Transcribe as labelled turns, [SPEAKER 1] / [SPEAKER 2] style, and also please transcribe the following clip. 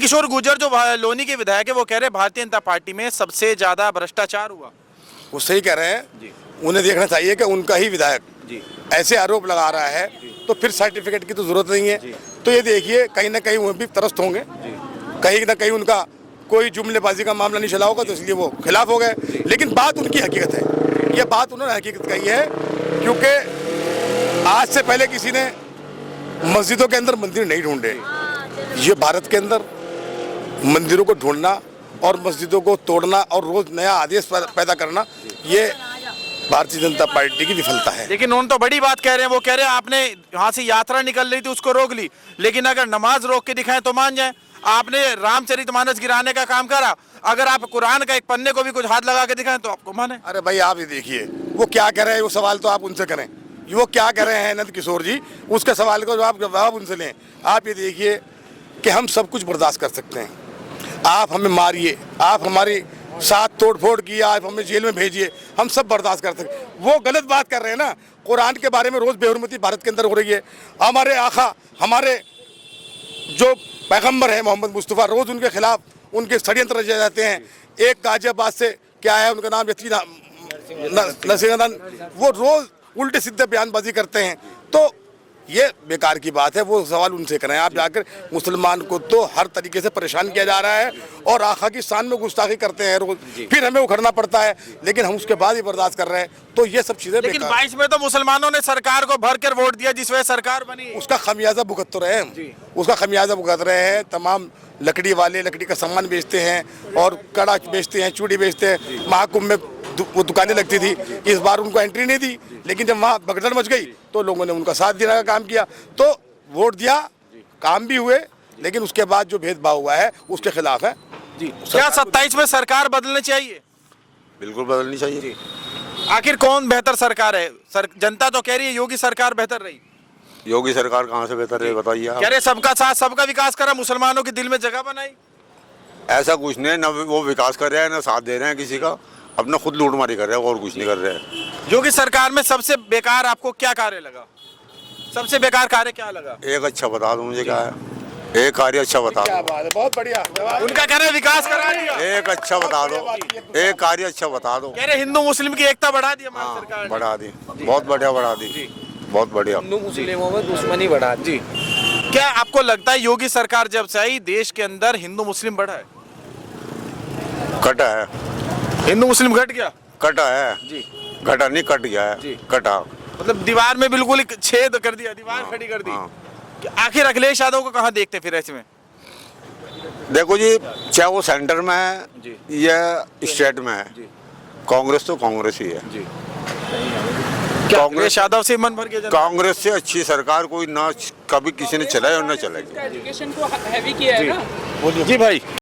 [SPEAKER 1] नंदकिशोर गुर्जर जो लोनी के विधायक है वो कह रहे हैं भारतीय जनता पार्टी में सबसे ज्यादा भ्रष्टाचार हुआ।
[SPEAKER 2] वो सही कह रहे हैं
[SPEAKER 1] जी।
[SPEAKER 2] उन्हें देखना चाहिए कि उनका ही विधायक
[SPEAKER 1] जी।
[SPEAKER 2] ऐसे आरोप लगा रहा है तो फिर सर्टिफिकेट की तो जरूरत नहीं है। तो ये देखिए कहीं ना कहीं वो भी त्रस्त होंगे, कहीं ना कहीं उनका कोई जुमलेबाजी का मामला नहीं चला होगा तो इसलिए वो खिलाफ हो गए। लेकिन बात उनकी हकीकत है, ये बात उन्होंने हकीकत कही है, क्योंकि आज से पहले किसी ने मस्जिदों के अंदर मंदिर नहीं ढूंढे। ये भारत के अंदर मंदिरों को ढूंढना और मस्जिदों को तोड़ना और रोज नया आदेश पैदा करना, ये भारतीय जनता पार्टी की विफलता है।
[SPEAKER 1] लेकिन उन्होंने तो बड़ी बात कह रहे हैं, वो कह रहे हैं आपने यहाँ से यात्रा निकल रही थी उसको रोक ली, लेकिन अगर नमाज रोक के दिखाएं तो मान जाए। आपने रामचरितमानस गिराने का काम करा, अगर आप कुरान का एक पन्ने को भी कुछ हाथ लगा के दिखाएं तो आपको माने।
[SPEAKER 2] अरे भाई आप ये देखिए वो क्या कह रहे हैं, वो सवाल तो आप उनसे करें। वो क्या कह रहे हैं नंदकिशोर जी, उसके सवाल का जवाब उनसे लें। आप ये देखिए कि हम सब कुछ बर्दाश्त कर सकते हैं, आप हमें मारिए, आप हमारी साथ तोड़ फोड़ की, आप हमें जेल में भेजिए, हम सब बर्दाश्त कर सकते। वो गलत बात कर रहे हैं ना, कुरान के बारे में रोज बेहुरमती भारत के अंदर हो रही है। हमारे आका, हमारे जो पैगंबर है मोहम्मद मुस्तफ़ा, रोज उनके खिलाफ उनके षड्यंत्र रचे जाते हैं। एक गाजियाबाद से क्या है उनका नाम, नसीरुद्दीन, वो रोज उल्टे सीधे बयानबाजी करते हैं। तो ये बेकार की बात है, वो सवाल उनसे करें। आप जाकर मुसलमान को तो हर तरीके से परेशान किया जा रहा है और आका की शान में गुस्ताखी करते हैं रोज, फिर हमें उखड़ना पड़ता है, लेकिन हम उसके बाद ही बर्दाश्त कर रहे हैं। तो ये सब चीजें
[SPEAKER 1] लेकिन 22 में तो मुसलमानों ने सरकार को भर कर वोट दिया जिस वजह सरकार बनी,
[SPEAKER 2] उसका खमियाजा भुगत तो रहे हम, उसका खमियाजा भुगत रहे हैं। तमाम लकड़ी वाले लकड़ी का सामान बेचते हैं और कड़ा बेचते हैं, चूड़ी बेचते हैं। महाकुंभ में वो दुकानें लगती थी, इस बार उनको एंट्री नहीं दी, लेकिन जब वहाँ भगदड़ मच गई तो लोगों ने उनका साथ देने का काम किया, तो वोट दिया, काम भी हुए, लेकिन उसके बाद जो भेदभाव हुआ है उसके खिलाफ है।
[SPEAKER 1] जी। क्या 27 में सरकार बदलनी चाहिए?
[SPEAKER 2] बिल्कुल बदलनी चाहिए।
[SPEAKER 1] आखिर कौन बेहतर सरकार है? जनता तो कह रही है योगी सरकार बेहतर रही।
[SPEAKER 3] योगी सरकार कहाँ से बेहतर है बताइए आप?
[SPEAKER 1] कह रहे सबका साथ सबका विकास करा, मुसलमानों के दिल में जगह बनाई।
[SPEAKER 3] ऐसा कुछ नहीं, ना वो विकास कर रहे हैं ना साथ दे रहे हैं किसी का, अपना खुद लूटमारी कर रहे हैं और कुछ नहीं कर रहे हैं।
[SPEAKER 1] योगी सरकार में सबसे बेकार आपको क्या कार्य लगा? सबसे बेकार कार्य क्या लगा?
[SPEAKER 3] एक अच्छा बता दो मुझे, क्या है एक कार्य अच्छा बता
[SPEAKER 2] क्या
[SPEAKER 3] दो।
[SPEAKER 2] बात है, बहुत बढ़िया।
[SPEAKER 1] उनका कह रहे विकास करा दिया।
[SPEAKER 3] एक अच्छा बता दो, एक कार्य अच्छा बता दो।
[SPEAKER 1] कह रहे हिंदू मुस्लिम की एकता बढ़ा दी हमारी सरकार ने।
[SPEAKER 3] बढ़ा दी, बहुत बढ़िया बढ़ा दी, बहुत बढ़िया।
[SPEAKER 4] हिंदू मुस्लिमों में दुश्मनी बढ़ा दी।
[SPEAKER 1] क्या आपको लगता है योगी सरकार जब से आई देश के अंदर हिंदू मुस्लिम बढ़ा है?
[SPEAKER 3] कटा है,
[SPEAKER 1] हिंदू मुस्लिम घट गया?
[SPEAKER 3] कटा है
[SPEAKER 1] जी।
[SPEAKER 3] घटा नहीं, कट गया है,
[SPEAKER 1] जी।
[SPEAKER 3] कटा।
[SPEAKER 1] मतलब दीवार में बिल्कुल एक छेद कर दिया, दीवार खड़ी कर दी। कि आखिर अखिलेश यादव को कहाँ देखते फिर ऐसे में?
[SPEAKER 3] देखो जी, चाहे वो सेंटर में है या स्टेट में है, कांग्रेस तो कांग्रेस ही है।
[SPEAKER 1] क्या अखिलेश यादव से मन भर गया?
[SPEAKER 3] कांग्रेस से अच्छी सरकार कोई ना कभी किसी ने चलाई और ना चलेगी।
[SPEAKER 4] एजुकेशन को हैवी किया है ना।
[SPEAKER 1] जी भाई।